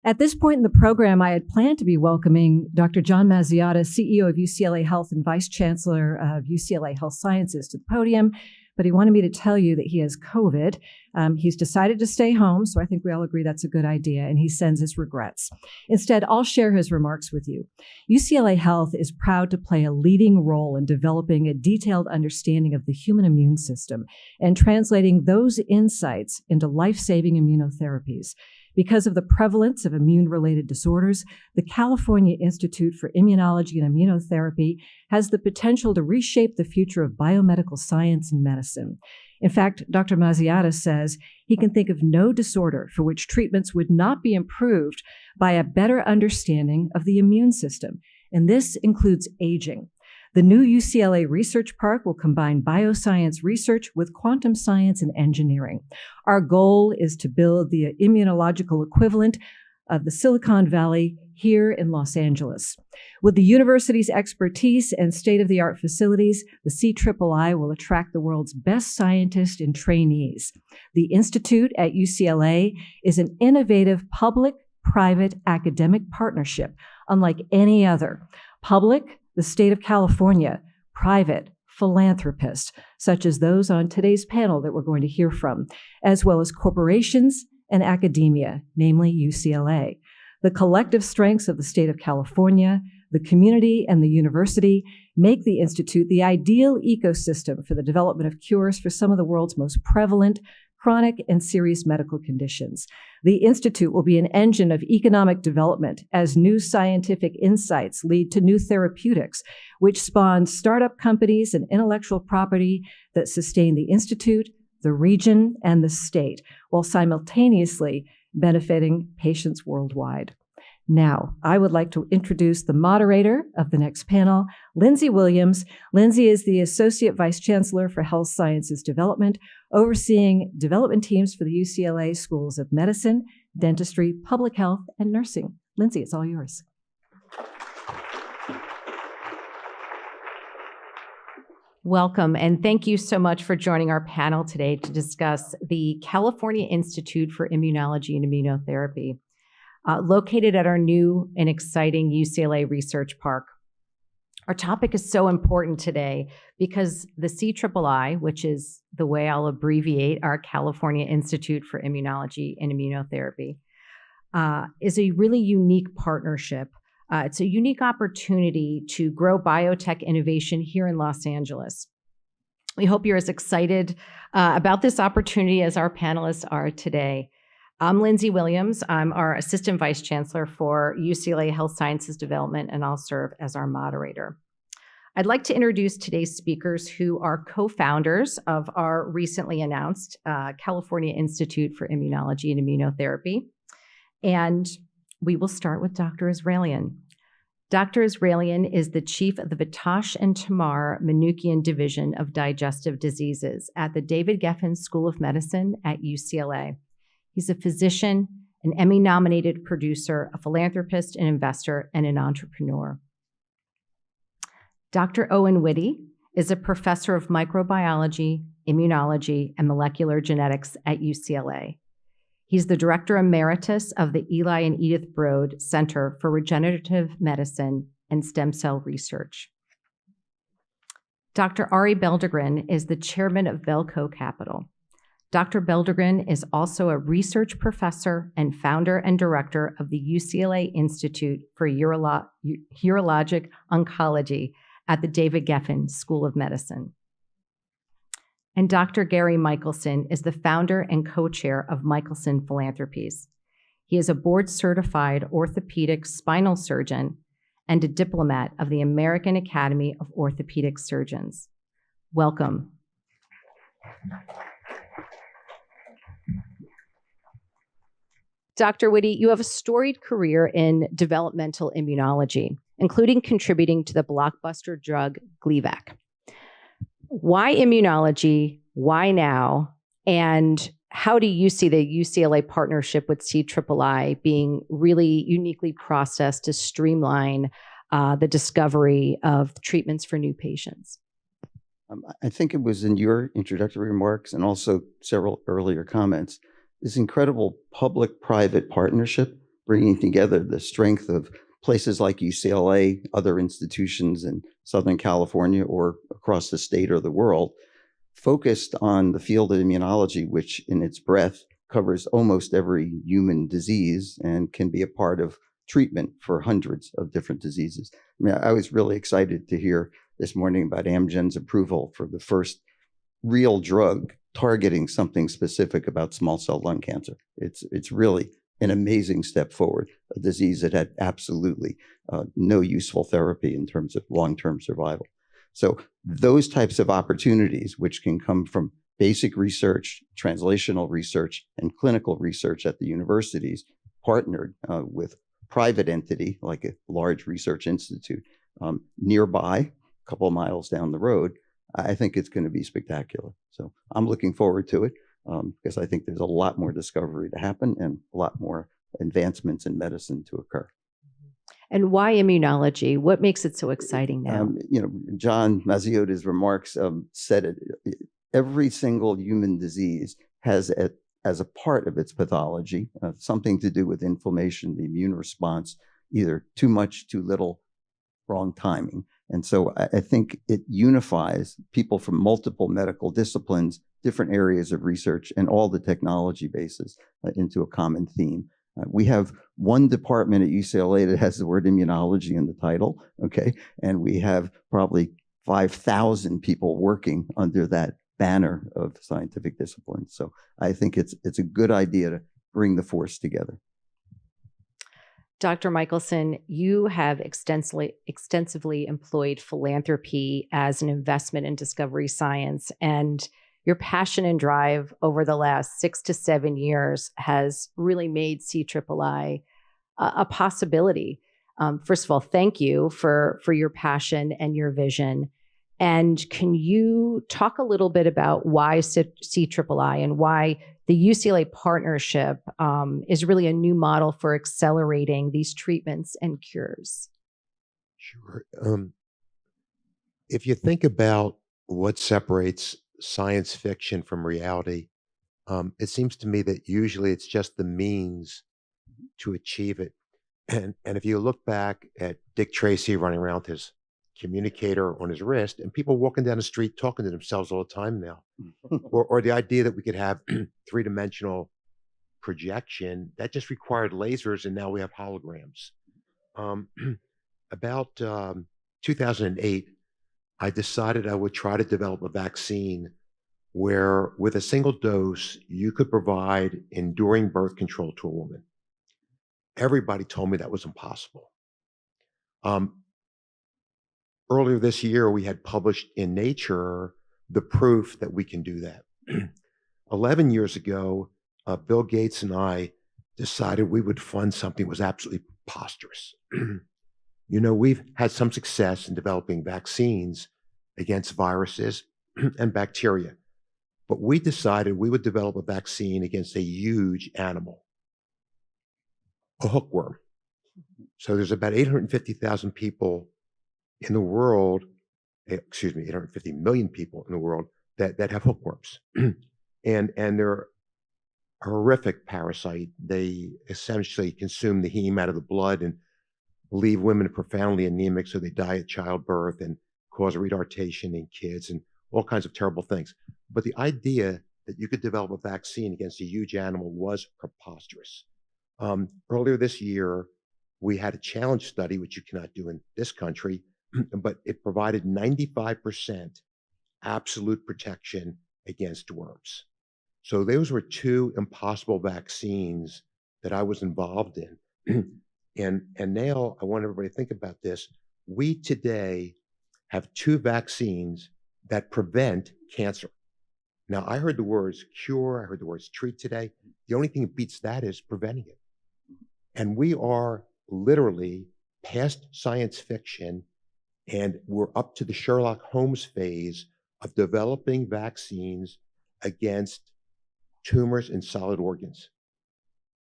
At this point in the program, I had planned to be welcoming Dr. John Mazziata, CEO of UCLA Health and Vice Chancellor of UCLA Health Sciences, to the podium, but he wanted me to tell you that he has COVID. He's decided to stay home, so I think we all agree that's a good idea, and he sends his regrets. Instead, I'll share his remarks with you. UCLA Health is proud to play a leading role in developing a detailed understanding of the human immune system and translating those insights into life-saving immunotherapies. Because of the prevalence of immune-related disorders, the California Institute for Immunology and Immunotherapy has the potential to reshape the future of biomedical science and medicine. In fact, Dr. Mazziata says he can think of no disorder for which treatments would not be improved by a better understanding of the immune system, and this includes aging. The new UCLA Research Park will combine bioscience research with quantum science and engineering. Our goal is to build the immunological equivalent of the Silicon Valley here in Los Angeles. With the university's expertise and state-of-the-art facilities, the CIII will attract the world's best scientists and trainees. The Institute at UCLA is an innovative public-private academic partnership unlike any other. Public, the state of California; private, philanthropists, such as those on today's panel that we're going to hear from, as well as corporations and academia, namely UCLA. The collective strengths of the state of California, the community, and the university make the Institute the ideal ecosystem for the development of cures for some of the world's most prevalent chronic and serious medical conditions. The Institute will be an engine of economic development as new scientific insights lead to new therapeutics, which spawn startup companies and intellectual property that sustain the Institute, the region, and the state, while simultaneously benefiting patients worldwide. Now, I would like to introduce the moderator of the next panel, Lindsay Williams. Lindsay is the Associate Vice Chancellor for Health Sciences Development, overseeing development teams for the UCLA Schools of Medicine, Dentistry, Public Health, and Nursing. Lindsay, it's all yours. Welcome, and thank you so much for joining our panel today to discuss the California Institute for Immunology and Immunotherapy, located at our new and exciting UCLA Research Park. Our topic is so important today because the CIII, which is the way I'll abbreviate our California Institute for Immunology and Immunotherapy, is a really unique partnership. It's a unique opportunity to grow biotech innovation here in Los Angeles. We hope you're as excited about this opportunity as our panelists are today. I'm Lindsay Williams. I'm our Assistant Vice Chancellor for UCLA Health Sciences Development, and I'll serve as our moderator. I'd like to introduce today's speakers, who are co-founders of our recently announced California Institute for Immunology and Immunotherapy. And we will start with Dr. Esrailian. Dr. Esrailian is the chief of the Vatche and Tamar Manoukian Division of Digestive Diseases at the David Geffen School of Medicine at UCLA. He's a physician, an Emmy-nominated producer, a philanthropist, an investor, and an entrepreneur. Dr. Owen Witte is a professor of microbiology, immunology, and molecular genetics at UCLA. He's the director emeritus of the Eli and Edith Broad Center for Regenerative Medicine and Stem Cell Research. Dr. Arie Belldegrun is the chairman of Bellco Capital. Dr. Belldegrun is also a research professor and founder and director of the UCLA Institute for Urologic Oncology at the David Geffen School of Medicine. And Dr. Gary Michelson is the founder and co-chair of Michelson Philanthropies. He is a board-certified orthopedic spinal surgeon and a diplomat of the American Academy of Orthopedic Surgeons. Welcome. Dr. Witte, you have a storied career in developmental immunology, including contributing to the blockbuster drug Gleevec. Why immunology? Why now? And how do you see the UCLA partnership with CIII being really uniquely processed to streamline the discovery of treatments for new patients? I think it was in your introductory remarks and also several earlier comments, this incredible public-private partnership bringing together the strength of places like UCLA, other institutions in Southern California or across the state or the world, focused on the field of immunology, which in its breadth covers almost every human disease and can be a part of treatment for hundreds of different diseases. I mean, I was really excited to hear this morning about Amgen's approval for the first real drug targeting something specific about small cell lung cancer. It's really an amazing step forward, a disease that had absolutely no useful therapy in terms of long-term survival. So those types of opportunities, which can come from basic research, translational research, and clinical research at the universities, partnered with private entity like a large research institute nearby, a couple of miles down the road, I think it's going to be spectacular. So I'm looking forward to it because I think there's a lot more discovery to happen and a lot more advancements in medicine to occur. And why immunology? What makes it so exciting now? John Mazziotta's remarks said it. Every single human disease has, as a part of its pathology, something to do with inflammation, the immune response, either too much, too little, wrong timing. And so I think it unifies people from multiple medical disciplines, different areas of research, and all the technology bases into a common theme. We have one department at UCLA that has the word immunology in the title, okay? And we have probably 5,000 people working under that banner of scientific disciplines. So I think it's a good idea to bring the force together. Dr. Michelson, you have extensively employed philanthropy as an investment in discovery science, and your passion and drive over the last 6 to 7 years has really made CIII a possibility. First of all, thank you for your passion and your vision. And can you talk a little bit about why CIII and why the UCLA partnership is really a new model for accelerating these treatments and cures? Sure. If you think about what separates science fiction from reality, it seems to me that usually it's just the means to achieve it. And if you look back at Dick Tracy running around with his communicator on his wrist and people walking down the street talking to themselves all the time now, or the idea that we could have three-dimensional projection, that just required lasers, and now we have holograms. About 2008, I decided I would try to develop a vaccine where with a single dose, you could provide enduring birth control to a woman. Everybody told me that was impossible. Earlier this year, we had published in Nature the proof that we can do that. 11 years ago, Bill Gates and I decided we would fund something that was absolutely preposterous. We've had some success in developing vaccines against viruses and bacteria, but we decided we would develop a vaccine against a huge animal, a hookworm. So there's about 850,000 people in the world, 850 million people in the world that have hookworms. and they're a horrific parasite. They essentially consume the heme out of the blood and leave women profoundly anemic, so they die at childbirth and cause retardation in kids and all kinds of terrible things. But the idea that you could develop a vaccine against a huge animal was preposterous. Earlier this year, we had a challenge study, which you cannot do in this country, but it provided 95% absolute protection against worms. So those were two impossible vaccines that I was involved in. And now I want everybody to think about this. We today have two vaccines that prevent cancer. Now, I heard the words cure, I heard the words treat today. The only thing that beats that is preventing it. And we are literally past science fiction, and we're up to the Sherlock Holmes phase of developing vaccines against tumors in solid organs.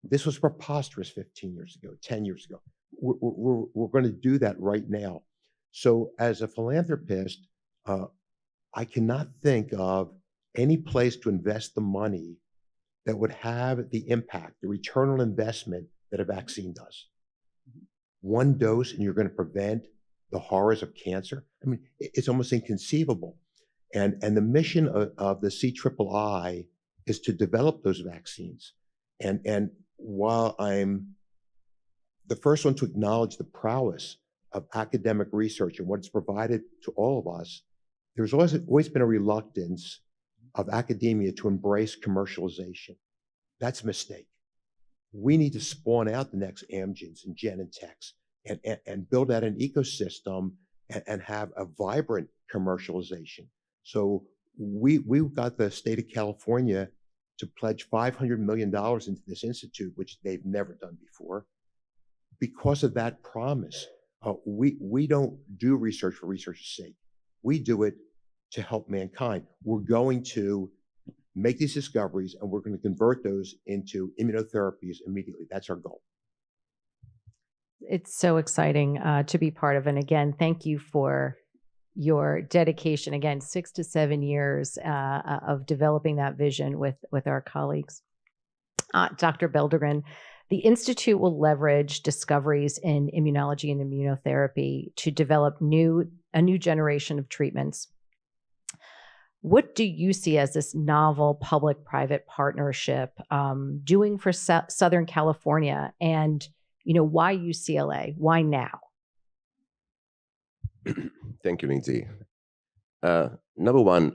This was preposterous 15 years ago, 10 years ago. We're going to do that right now. So as a philanthropist, I cannot think of any place to invest the money that would have the impact, the return on investment that a vaccine does. One dose and you're going to prevent the horrors of cancer. I mean, it's almost inconceivable. And the mission of the CIII is to develop those vaccines. And while I'm the first one to acknowledge the prowess of academic research and what it's provided to all of us, there's always been a reluctance of academia to embrace commercialization. That's a mistake. We need to spawn out the next Amgens and Genentechs and build out an ecosystem and have a vibrant commercialization. So we've got the state of California to pledge $500 million into this institute, which they've never done before. Because of that promise, we don't do research for research's sake. We do it to help mankind. We're going to make these discoveries and we're going to convert those into immunotherapies immediately. That's our goal. It's so exciting to be part of. And again, thank you for your dedication. Again, 6 to 7 years of developing that vision with our colleagues. Dr. Belldegrun, the Institute will leverage discoveries in immunology and immunotherapy to develop a new generation of treatments. What do you see as this novel public-private partnership doing for Southern California? And, why UCLA? Why now? Thank you, Lindsay. Number one,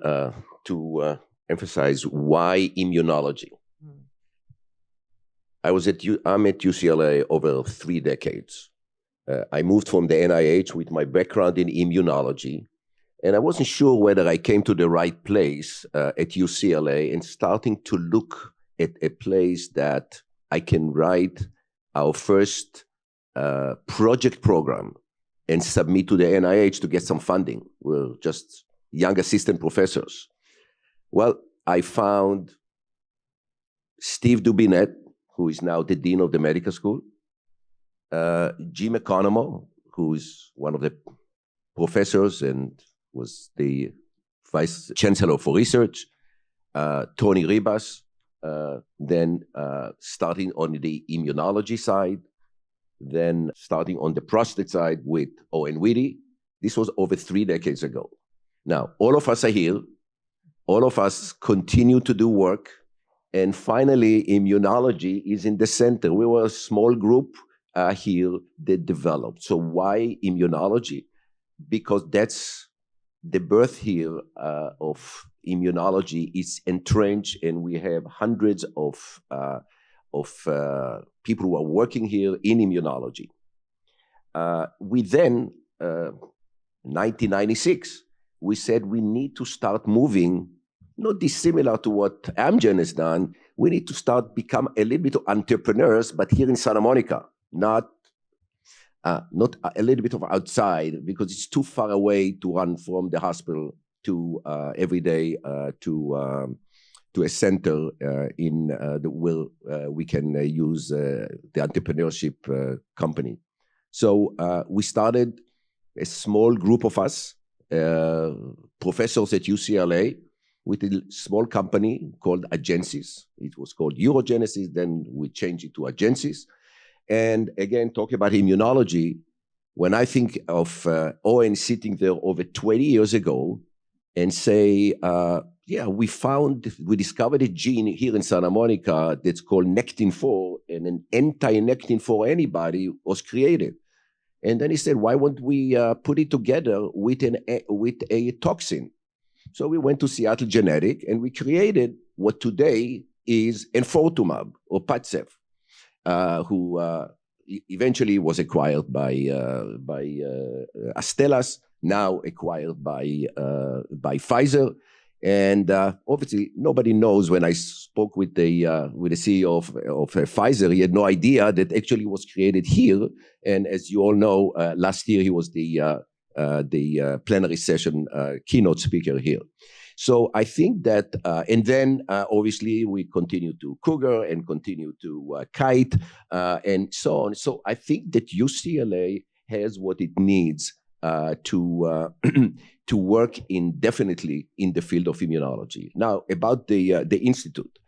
to emphasize why immunology. I'm at UCLA over 3 decades. I moved from the NIH with my background in immunology, and I wasn't sure whether I came to the right place at UCLA and starting to look at a place that I can write our first project program and submit to the NIH to get some funding. We're just young assistant professors. Well, I found Steve Dubinet, who is now the dean of the medical school, Jim Economo, who is one of the professors and was the vice chancellor for research, Tony Ribas, then starting on the immunology side, then starting on the prostate side with Owen Witte. This was over 3 decades ago. Now, all of us are here. All of us continue to do work. And finally, immunology is in the center. We were a small group here that developed. So why immunology? Because that's the birth here of immunology is entrenched, and we have hundreds of people who are working here in immunology. We then, 1996, we said we need to start moving, not dissimilar to what Amgen has done. We need to become a little bit of entrepreneurs, but here in Santa Monica, not a little bit of outside, because it's too far away to run from the hospital to every day to a center where we can use the entrepreneurship company. So we started a small group of us, professors at UCLA, with a small company called Agensis. It was called Eurogenesis, then we changed it to Agensis. And again, talking about immunology, when I think of Owen sitting there over 20 years ago and say, we discovered a gene here in Santa Monica that's called Nectin-4, and an anti-Nectin-4 antibody was created. And then he said, why won't we put it together with a toxin? So we went to Seattle Genetic and we created what today is enfortumab, or Padcev, who eventually was acquired by Astellas, now acquired by Pfizer. And obviously, nobody knows. When I spoke with the CEO of Pfizer, he had no idea that actually was created here. And as you all know, last year he was the plenary session keynote speaker here. So I think that, and then obviously we continue to Cougar and continue to Kite and so on. So I think that UCLA has what it needs to work definitely in the field of immunology. Now, about the institute.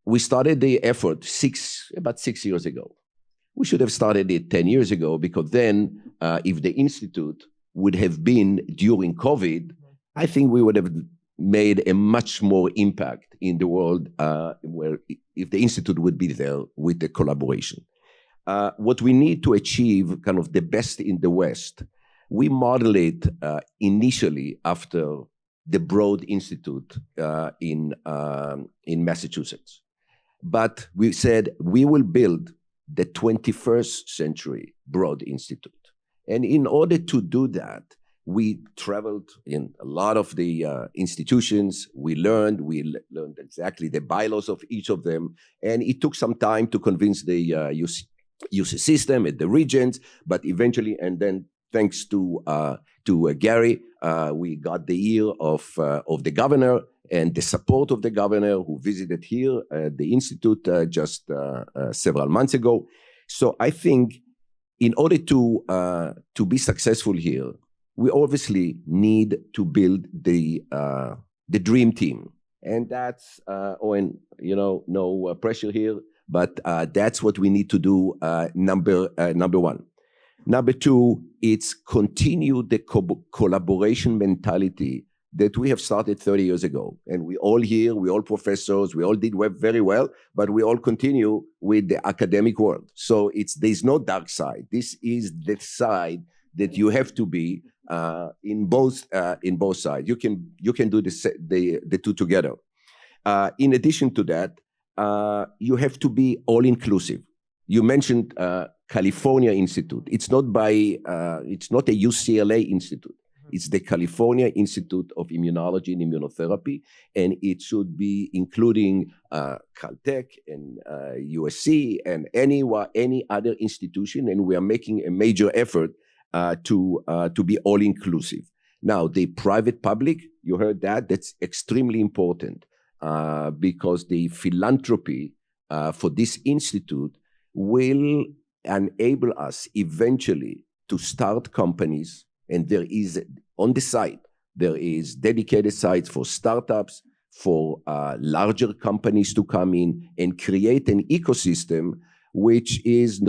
we started the effort about 6 years ago. We should have started it 10 years ago, because then if the Institute would have been during COVID, I think we would have made a much more impact in the world where if the Institute would be there with the collaboration. What we need to achieve, kind of the best in the West, we model it initially after the Broad Institute in Massachusetts. But we said we will build the 21st century Broad Institute. And in order to do that, we traveled in a lot of the institutions. We learned exactly the bylaws of each of them. And it took some time to convince the UC system and the regions, but eventually, and then thanks to Gary, we got the ear of the governor and the support of the governor, who visited here the Institute just several months ago. So I think in order to be successful here, we obviously need to build the dream team. And that's, Owen, no pressure here, but that's what we need to do, number one. Number two, it's continue the collaboration mentality that we have started 30 years ago. And we all here, we all professors, we all did very well, but we all continue with the academic world. So there's no dark side. This is the side that you have to be in both sides. You can do the two together. In addition to that, you have to be all inclusive. You mentioned California Institute. It's not a UCLA Institute. It's the California Institute of Immunology and Immunotherapy, and it should be including Caltech and USC and any other institution. And we are making a major effort to be all inclusive. Now, the private-public, you heard that. That's extremely important because the philanthropy for this institute will enable us eventually to start companies. And there is, on the site, there is dedicated sites for startups, for larger companies to come in and create an ecosystem which is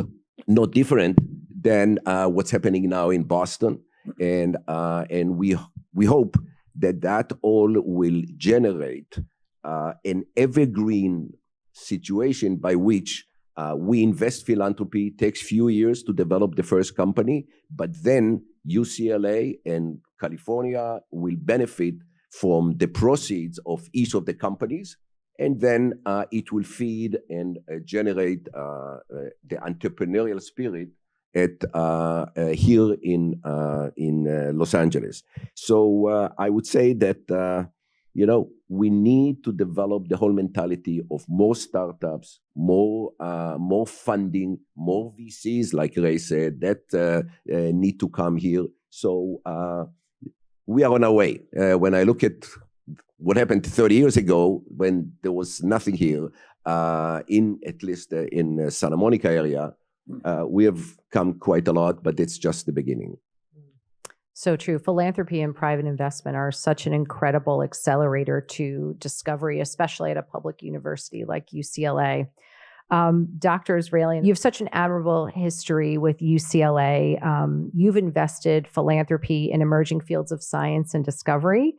no different than what's happening now in Boston. And we hope that all will generate an evergreen situation by which we invest philanthropy. Takes few years to develop the first company, but then UCLA and California will benefit from the proceeds of each of the companies, and then it will feed and generate the entrepreneurial spirit here in Los Angeles. So I would say that we need to develop the whole mentality of more startups, more funding, more VCs, like Ray said, that need to come here. So we are on our way. When I look at what happened 30 years ago, when there was nothing here, at least in Santa Monica area, we have come quite a lot, but it's just the beginning. So true. Philanthropy and private investment are such an incredible accelerator to discovery, especially at a public university like UCLA. Dr. Esrailian, you have such an admirable history with UCLA. You've invested philanthropy in emerging fields of science and discovery.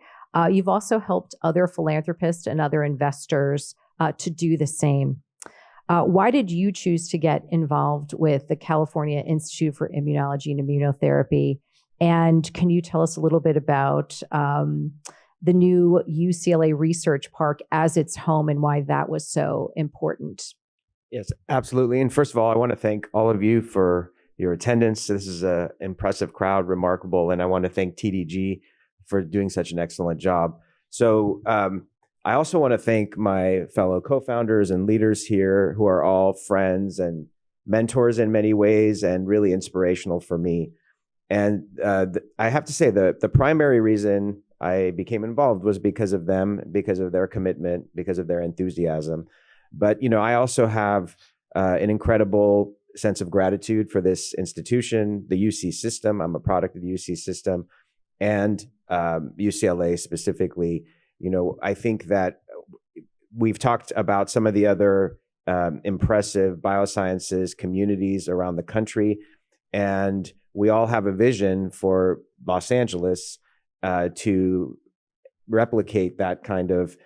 You've also helped other philanthropists and other investors to do the same. Why did you choose to get involved with the California Institute for Immunology and Immunotherapy? And can you tell us a little bit about the new UCLA Research Park as its home and why that was so important? Yes, absolutely. And first of all, I want to thank all of you for your attendance. This is an impressive crowd, remarkable. And I want to thank TDG for doing such an excellent job. So I also want to thank my fellow co-founders and leaders here who are all friends and mentors in many ways and really inspirational for me. And I have to say the primary reason I became involved was because of them, because of their commitment, because of their enthusiasm. But, I also have an incredible sense of gratitude for this institution, the UC system. I'm a product of the UC system and UCLA specifically. I think that we've talked about some of the other impressive biosciences communities around the country, and we all have a vision for Los Angeles to replicate that kind of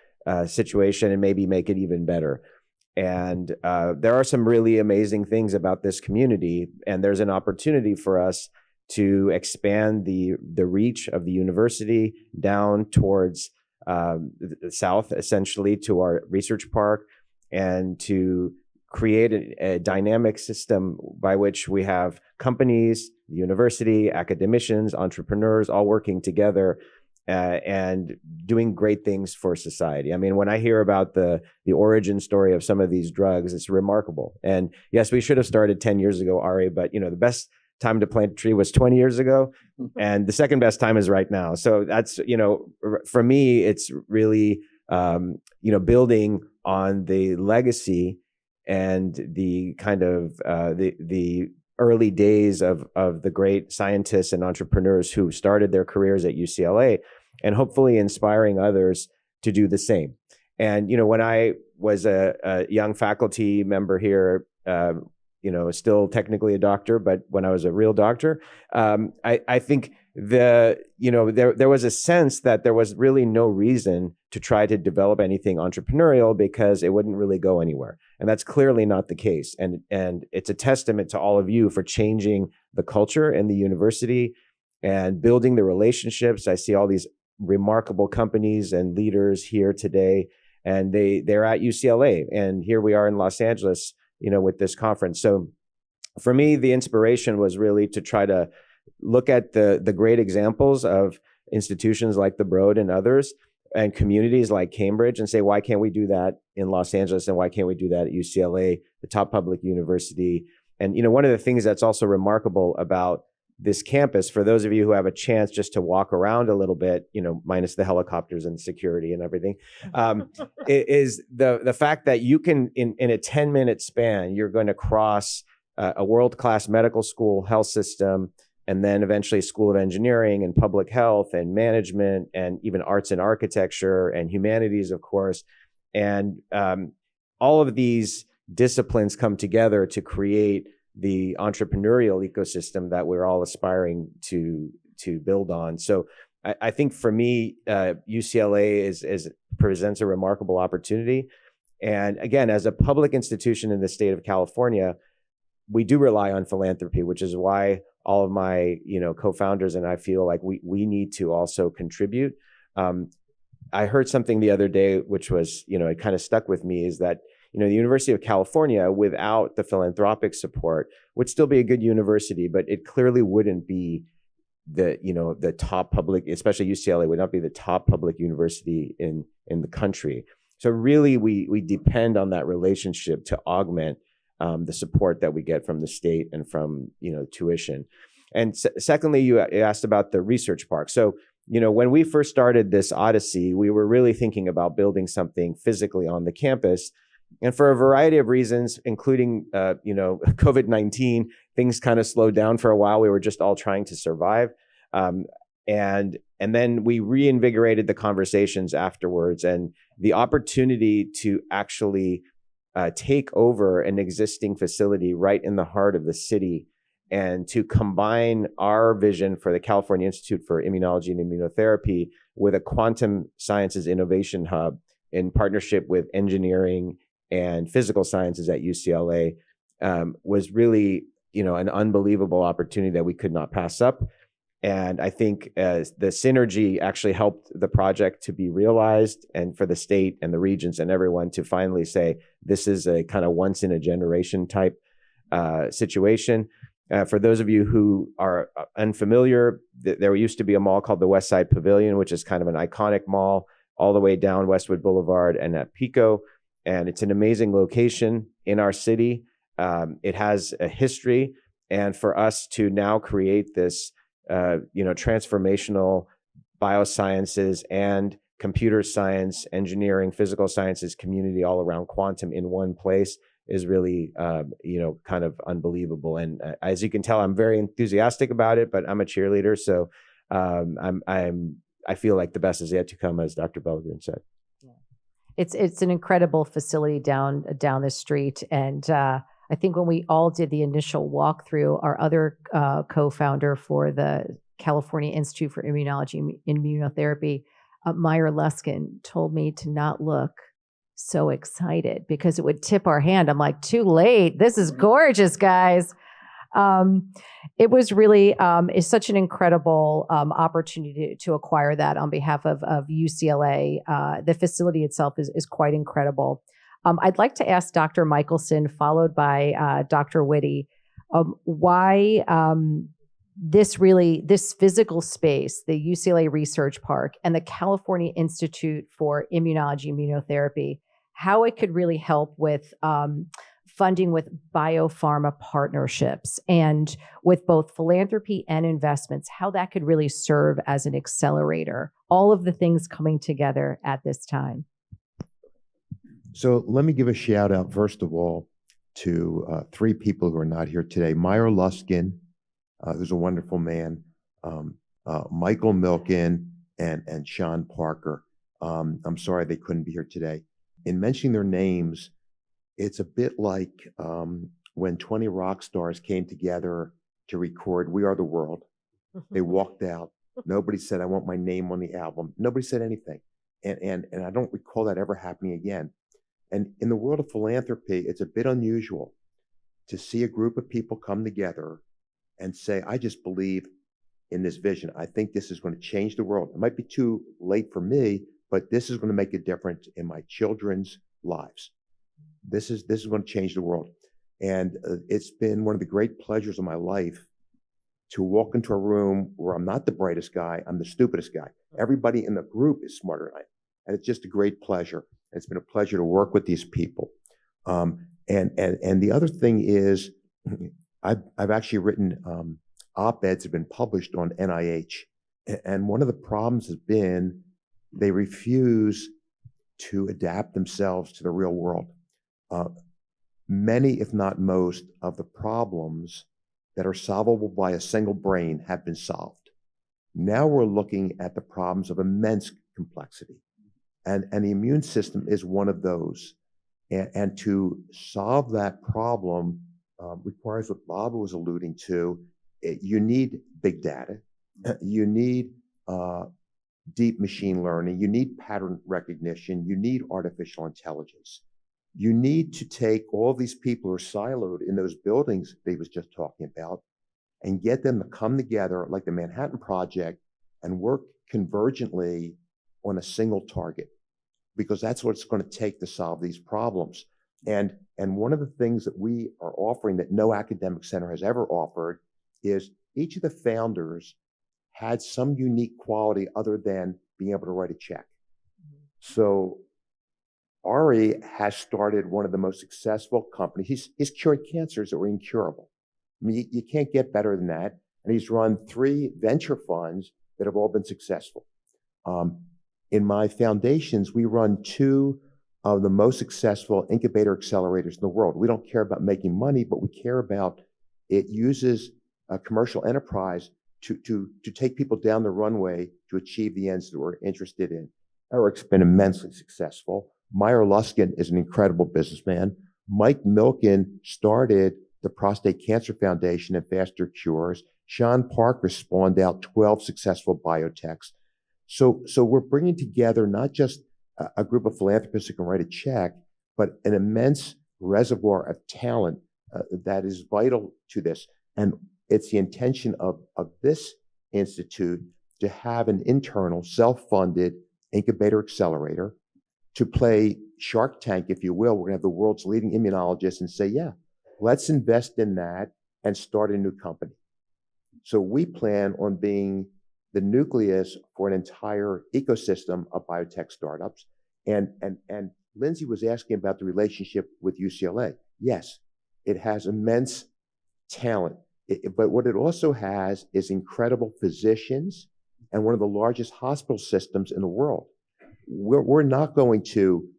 situation and maybe make it even better. And there are some really amazing things about this community, and there's an opportunity for us to expand the reach of the university down towards the south, essentially to our research park, and to create a dynamic system by which we have companies, the university, academicians, entrepreneurs all working together and doing great things for society. I mean, when I hear about the origin story of some of these drugs, it's remarkable. And yes, we should have started 10 years ago, Arie, but the best time to plant a tree was 20 years ago, and the second best time is right now. So that's, for me, it's really, building on the legacy and the kind of the early days of the great scientists and entrepreneurs who started their careers at UCLA, and hopefully inspiring others to do the same. And, when I was a young faculty member here, still technically a doctor, but when I was a real doctor, I think there was a sense that there was really no reason to try to develop anything entrepreneurial because it wouldn't really go anywhere. And that's clearly not the case. And it's a testament to all of you for changing the culture in the university and building the relationships. I see all these remarkable companies and leaders here today, and they're at UCLA, and here we are in Los Angeles, with this conference. So for me, the inspiration was really to try to look at the great examples of institutions like the Broad and others, and communities like Cambridge, and say, why can't we do that in Los Angeles, and why can't we do that at UCLA, the top public university? And one of the things that's also remarkable about this campus, for those of you who have a chance just to walk around a little bit, minus the helicopters and security and everything, is the fact that you can, in a 10-minute span, you're going to cross a world-class medical school, health system, and then eventually School of Engineering and Public Health and Management, and even Arts and Architecture and Humanities, of course. And all of these disciplines come together to create the entrepreneurial ecosystem that we're all aspiring to build on. So I think for me, UCLA presents a remarkable opportunity. And again, as a public institution in the state of California, we do rely on philanthropy, which is why all of my co-founders and I feel like we need to also contribute. I heard something the other day, which was, it kind of stuck with me, is that the University of California, without the philanthropic support, would still be a good university, but it clearly wouldn't be the top public, especially UCLA, would not be the top public university in the country. So really, we depend on that relationship to augment the support that we get from the state and from tuition. And secondly, you asked about the research park. So when we first started this odyssey, we were really thinking about building something physically on the campus. And for a variety of reasons, including, COVID-19, things kind of slowed down for a while. We were just all trying to survive. And then we reinvigorated the conversations afterwards, and the opportunity to actually take over an existing facility right in the heart of the city, and to combine our vision for the California Institute for Immunology and Immunotherapy with a quantum sciences innovation hub in partnership with engineering and physical sciences at UCLA was really, an unbelievable opportunity that we could not pass up. And I think the synergy actually helped the project to be realized, and for the state and the regions and everyone to finally say, this is a kind of once in a generation type situation. For those of you who are unfamiliar, there used to be a mall called the West Side Pavilion, which is kind of an iconic mall all the way down Westwood Boulevard and at Pico. And it's an amazing location in our city. It has a history. And for us to now create this, transformational biosciences and computer science, engineering, physical sciences community all around quantum in one place is really, kind of unbelievable. And as you can tell, I'm very enthusiastic about it, but I'm a cheerleader. So I feel like the best is yet to come, as Dr. Belldegrun said. It's an incredible facility down the street, and I think when we all did the initial walkthrough, our other co-founder for the California Institute for Immunology Immunotherapy, Meyer Luskin, told me to not look so excited because it would tip our hand. I'm like, too late. This is gorgeous, guys. It was really is such an incredible opportunity to acquire that on behalf of UCLA. The facility itself is quite incredible. I'd like to ask Dr. Michelson, followed by Dr. Witte, why this physical space, the UCLA Research Park and the California Institute for Immunology Immunotherapy, how it could really help with funding with biopharma partnerships and with both philanthropy and investments, how that could really serve as an accelerator, all of the things coming together at this time. So let me give a shout out, first of all, to three people who are not here today. Meyer Luskin, who's a wonderful man, Michael Milken, and Sean Parker. I'm sorry they couldn't be here today. In mentioning their names, it's a bit like when 20 rock stars came together to record We Are the World. They walked out. Nobody said, I want my name on the album. Nobody said anything. And I don't recall that ever happening again. And in the world of philanthropy, it's a bit unusual to see a group of people come together and say, I just believe in this vision. I think this is going to change the world. It might be too late for me, but this is going to make a difference in my children's lives. This is going to change the world. And it's been one of the great pleasures of my life to walk into a room where I'm not the brightest guy, I'm the stupidest guy. Everybody in the group is smarter than I am. And it's just a great pleasure. It's been a pleasure to work with these people. And the other thing is, I've actually written op-eds have been published on NIH. And one of the problems has been they refuse to adapt themselves to the real world. Many, if not most, of the problems that are solvable by a single brain have been solved. Now we're looking at the problems of immense complexity. And the immune system is one of those. And to solve that problem requires what Bob was alluding to. You need big data. You need deep machine learning. You need pattern recognition. You need artificial intelligence. You need to take all these people who are siloed in those buildings they was just talking about and get them to come together like the Manhattan Project and work convergently on a single target, because that's what it's going to take to solve these problems. And one of the things that we are offering that no academic center has ever offered is each of the founders had some unique quality other than being able to write a check. So Arie has started one of the most successful companies. He's cured cancers that were incurable. I mean, you can't get better than that. And he's run 3 venture funds that have all been successful. In my foundations, we run 2 of the most successful incubator accelerators in the world. We don't care about making money, but we care about it uses a commercial enterprise to take people down the runway to achieve the ends that we're interested in. Eric's been immensely successful. Meyer Luskin is an incredible businessman. Mike Milken started the Prostate Cancer Foundation and Faster Cures. Sean Parker spawned out 12 successful biotechs. So we're bringing together not just a group of philanthropists who can write a check, but an immense reservoir of talent that is vital to this. And it's the intention of this institute to have an internal self-funded incubator accelerator to play Shark Tank, if you will. We're going to have the world's leading immunologists and say, yeah, let's invest in that and start a new company. So we plan on being the nucleus for an entire ecosystem of biotech startups. And Lindsay was asking about the relationship with UCLA. Yes, it has immense talent, but what it also has is incredible physicians and one of the largest hospital systems in the world. We're not going to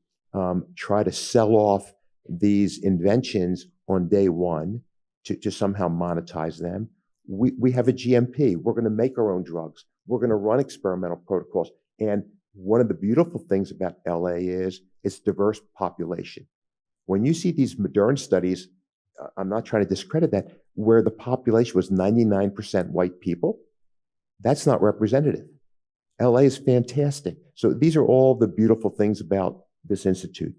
try to sell off these inventions on day one to somehow monetize them. We have a GMP. We're going to make our own drugs. We're going to run experimental protocols. And One of the beautiful things about LA is its diverse population. When you see these modern studies, I'm not trying to discredit that, where the population was 99% white people, that's not representative. LA is fantastic. So these are all the beautiful things about this institute.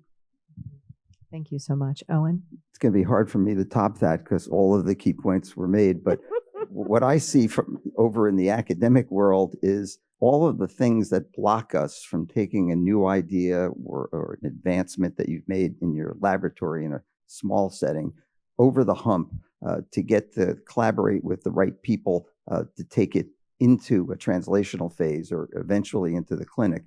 Thank you so much. Owen? It's going to be hard for me to top that because all of the key points were made. But what I see from over in the academic world is all of the things that block us from taking a new idea or an advancement that you've made in your laboratory in a small setting over the hump to get to collaborate with the right people to take it into a translational phase or eventually into the clinic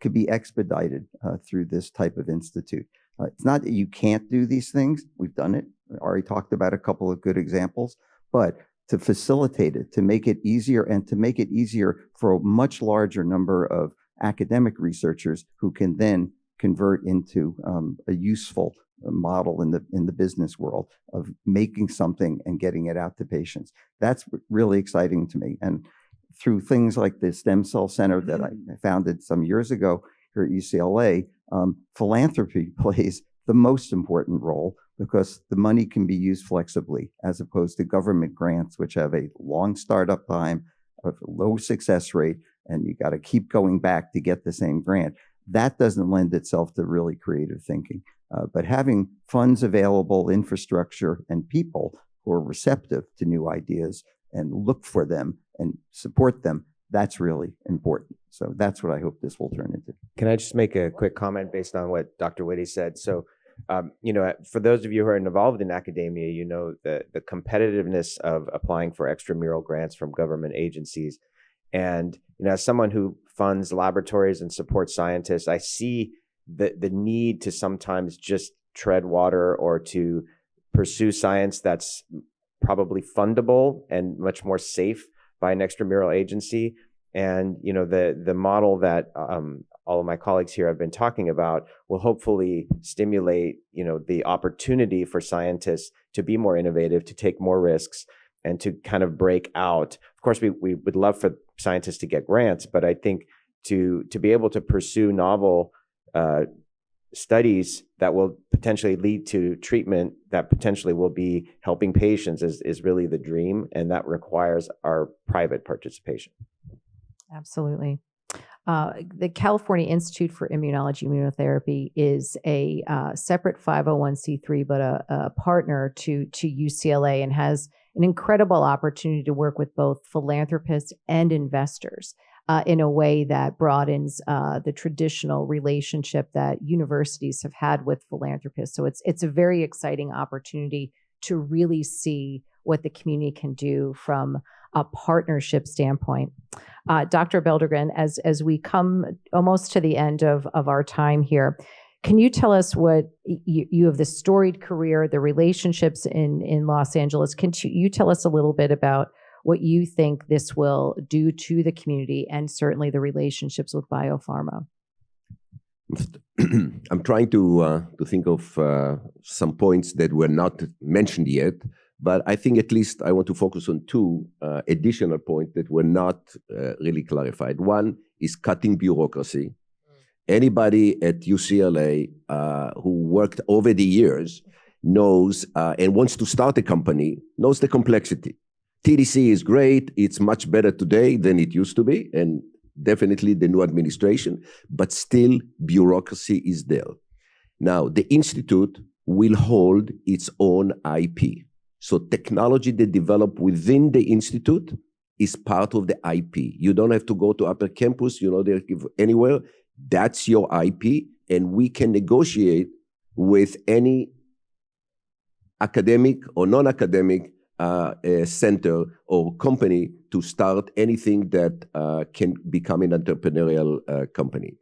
could be expedited through this type of institute. It's not that you can't do these things. We've done it. Arie talked about a couple of good examples, but to facilitate it, to make it easier and to make it easier for a much larger number of academic researchers who can then convert into a useful model in the business world of making something and getting it out to patients. That's really exciting to me. And through things like the Stem Cell Center that I founded some years ago here at UCLA, philanthropy plays the most important role because the money can be used flexibly as opposed to government grants, which have a long startup time, a low success rate, and you got to keep going back to get the same grant. That doesn't lend itself to really creative thinking. But having funds available, infrastructure, and people who are receptive to new ideas and look for them and support them, that's really important. So that's what I hope this will turn into. Can I just make a quick comment based on what Dr. Witte said? So, for those of you who are involved in academia, you know the competitiveness of applying for extramural grants from government agencies. And, as someone who funds laboratories and supports scientists, I see the need to sometimes just tread water or to pursue science that's probably fundable and much more safe by an extramural agency. And, the model that all of my colleagues here have been talking about will hopefully stimulate, the opportunity for scientists to be more innovative, to take more risks, and to kind of break out. Of course, we would love for scientists to get grants, but I think to be able to pursue novel studies that will potentially lead to treatment that potentially will be helping patients is really the dream, and that requires our private participation. Absolutely. The California Institute for Immunology Immunotherapy is a separate 501c3, but a partner to UCLA, and has an incredible opportunity to work with both philanthropists and investors in a way that broadens the traditional relationship that universities have had with philanthropists. So it's a very exciting opportunity to really see what the community can do from a partnership standpoint. Dr. Belldegrun, as we come almost to the end of our time here, can you tell us what you have the storied career, the relationships in Los Angeles? Can you tell us a little bit about what you think this will do to the community and certainly the relationships with biopharma? I'm trying to think of some points that were not mentioned yet, but I think at least I want to focus on two additional points that were not really clarified. One is cutting bureaucracy. Anybody at UCLA who worked over the years knows and wants to start a company knows the complexity. TDC is great. It's much better today than it used to be, and definitely the new administration, but still bureaucracy is there. Now, the Institute will hold its own IP. So technology that developed within the Institute is part of the IP. You don't have to go to upper campus, anywhere. That's your IP, and we can negotiate with any academic or non-academic center or company to start anything that can become an entrepreneurial company.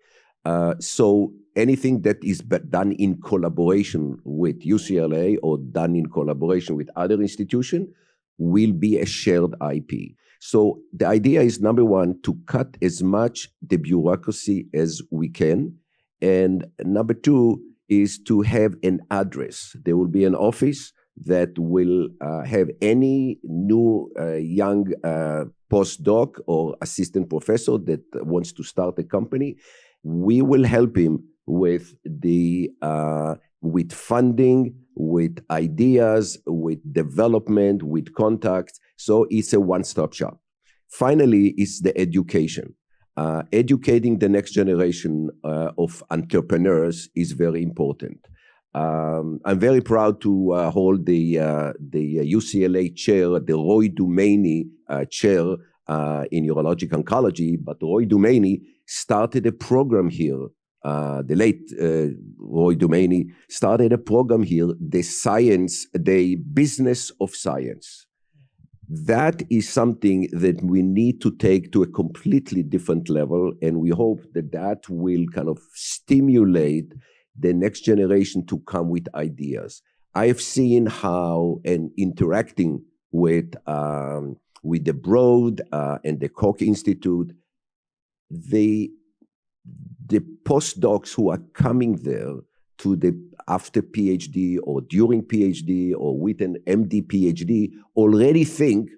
So anything that is done in collaboration with UCLA or done in collaboration with other institutions will be a shared IP. So the idea is, number one, to cut as much the bureaucracy as we can. And number two is to have an address. There will be an office that will have any new young postdoc or assistant professor that wants to start a company. We will help him with with funding, with ideas, with development, with contacts. So it's a one-stop shop. Finally, it's the education. Educating the next generation of entrepreneurs is very important. I'm very proud to hold the UCLA chair, the Roy Dumaney chair in urologic oncology, but Roy Dumaney started a program here. The late Roy Dumaney started a program here, the business of science. That is something that we need to take to a completely different level, and we hope that that will kind of stimulate the next generation to come with ideas. I've seen how, and interacting with the Broad and the Koch Institute, the postdocs who are coming there to the after PhD or during PhD or with an MD PhD already think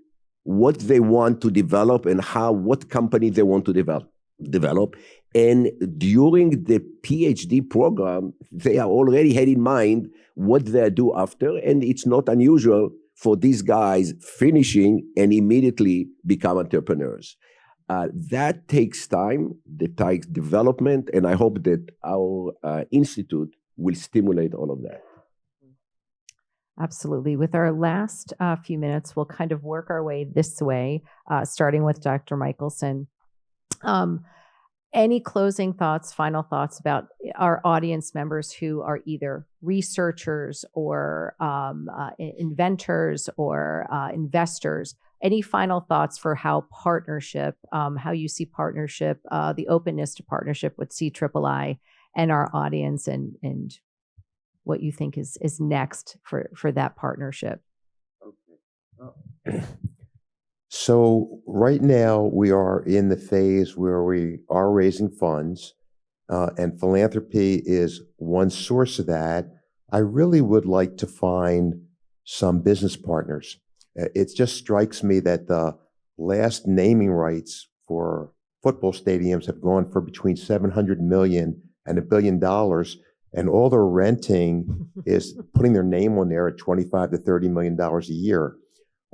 what they want to develop and what company they want to develop. And during the PhD program, they are already had in mind what they do after. And it's not unusual for these guys finishing and immediately become entrepreneurs. That takes time, that takes development, and I hope that our institute will stimulate all of that. Absolutely. With our last few minutes, we'll kind of work our way this way, starting with Dr. Michelson. Any closing thoughts, final thoughts about our audience members who are either researchers or inventors or investors? Any final thoughts for how partnership, how you see partnership, the openness to partnership with CIII and our audience, and what you think is next for that partnership? Okay. So right now we are in the phase where we are raising funds, and philanthropy is one source of that. I really would like to find some business partners. It just strikes me that the last naming rights for football stadiums have gone for between $700 million and $1 billion, and all they're renting is putting their name on there at $25 to $30 million a year.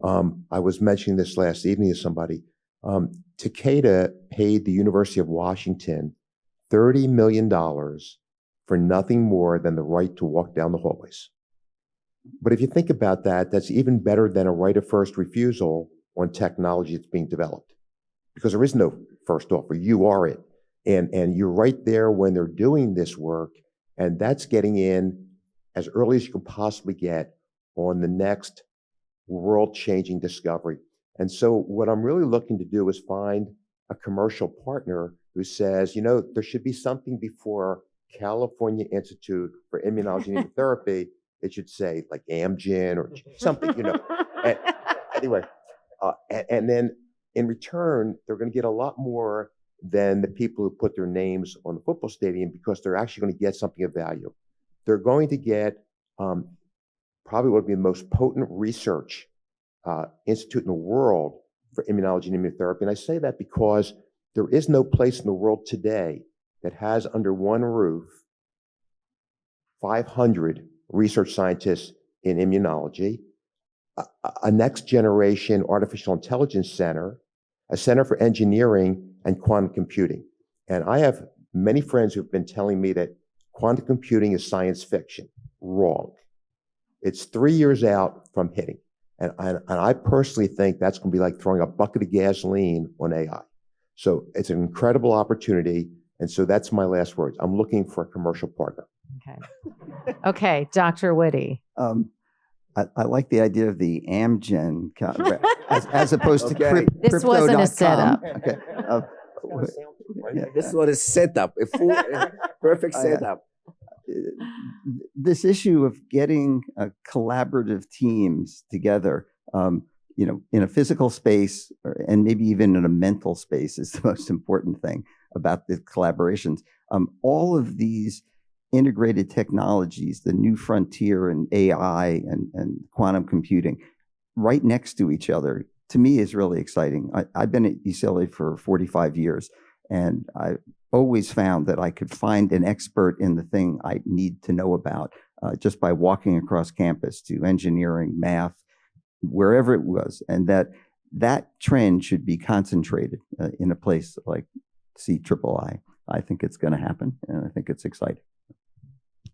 I was mentioning this last evening to somebody. Takeda paid the University of Washington $30 million for nothing more than the right to walk down the hallways. But if you think about that, that's even better than a right of first refusal on technology that's being developed, because there is no first offer. You are it. And you're right there when they're doing this work, and that's getting in as early as you can possibly get on the next world-changing discovery. And so what I'm really looking to do is find a commercial partner who says, you know, there should be something before California Institute for Immunology and Immunotherapy. It should say like Amgen or something, you know. Anyway, and then in return, they're going to get a lot more than the people who put their names on the football stadium, because they're actually going to get something of value. They're going to get probably what would be the most potent research institute in the world for immunology and immunotherapy. And I say that because there is no place in the world today that has under one roof 500 research scientists in immunology, a next generation artificial intelligence center, a center for engineering, and quantum computing. And I have many friends who've been telling me that quantum computing is science fiction. Wrong. It's 3 years out from hitting. And I personally think that's going to be like throwing a bucket of gasoline on AI. So it's an incredible opportunity. And so that's my last words. I'm looking for a commercial partner. Okay. Okay, Dr. Witte. I like the idea of the Amgen as opposed to This wasn't a setup. Okay. This was a setup, a perfect setup. This issue of getting collaborative teams together, in a physical space and maybe even in a mental space is the most important thing about the collaborations. All of these integrated technologies, the new frontier in AI and quantum computing right next to each other, to me is really exciting. I've been at UCLA for 45 years, and I always found that I could find an expert in the thing I need to know about just by walking across campus to engineering, math, wherever it was. And that trend should be concentrated in a place like CIII. I think it's going to happen, and I think it's exciting.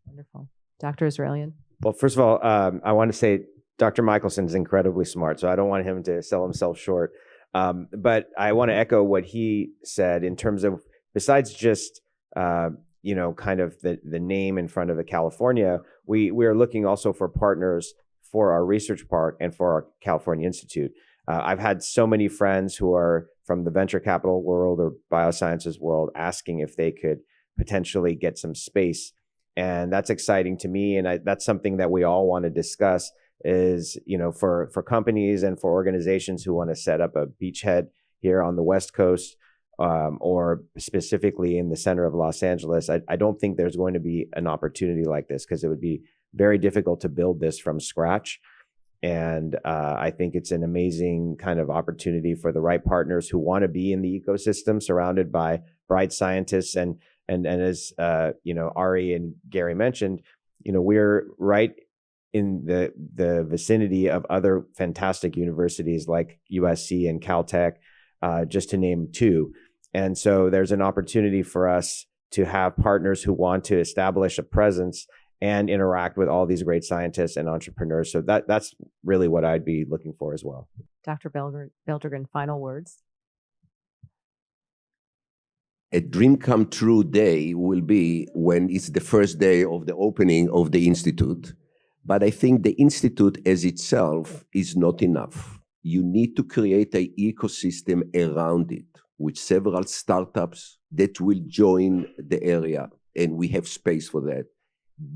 Wonderful. Dr. Esrailian. Well, first of all, I want to say Dr. Michelson is incredibly smart, so I don't want him to sell himself short. But I want to echo what he said in terms of, besides just kind of the name in front of the California, we are looking also for partners for our research park and for our California Institute. I've had so many friends who are from the venture capital world or biosciences world asking if they could potentially get some space. And that's exciting to me. And that's something that we all want to discuss is, for companies and for organizations who want to set up a beachhead here on the West Coast, or specifically in the center of Los Angeles. I don't think there's going to be an opportunity like this because it would be very difficult to build this from scratch. And I think it's an amazing kind of opportunity for the right partners who want to be in the ecosystem surrounded by bright scientists. And as Arie and Gary mentioned, we're right in the vicinity of other fantastic universities like USC and Caltech, just to name two. And so there's an opportunity for us to have partners who want to establish a presence and interact with all these great scientists and entrepreneurs. So that's really what I'd be looking for as well. Dr. Belldegrun, final words. A dream come true day will be when it's the first day of the opening of the Institute. But I think the Institute as itself is not enough. You need to create an ecosystem around it with several startups that will join the area, and we have space for that.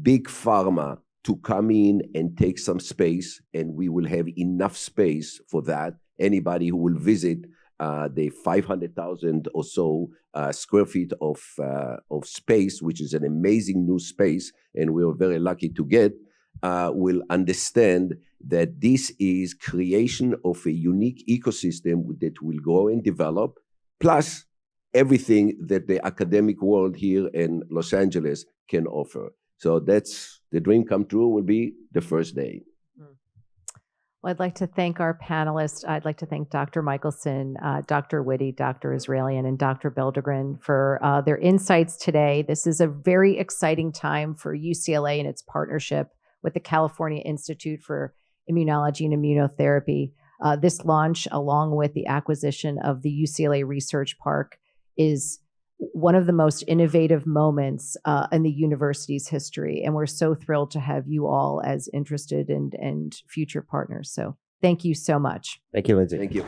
Big pharma to come in and take some space, and we will have enough space for that. Anybody who will visit the 500,000 or so square feet of space, which is an amazing new space, and we are very lucky to get, will understand that this is creation of a unique ecosystem that will grow and develop, plus everything that the academic world here in Los Angeles can offer. So that's the dream come true will be the first day. Well, I'd like to thank our panelists. I'd like to thank Dr. Michelson, Dr. Witte, Dr. Esrailian, and Dr. Belldegrun for their insights today. This is a very exciting time for UCLA and its partnership with the California Institute for Immunology and Immunotherapy. This launch, along with the acquisition of the UCLA Research Park, is one of the most innovative moments in the university's history. And we're so thrilled to have you all as interested and future partners. So thank you so much. Thank you, Lindsay. Thank you.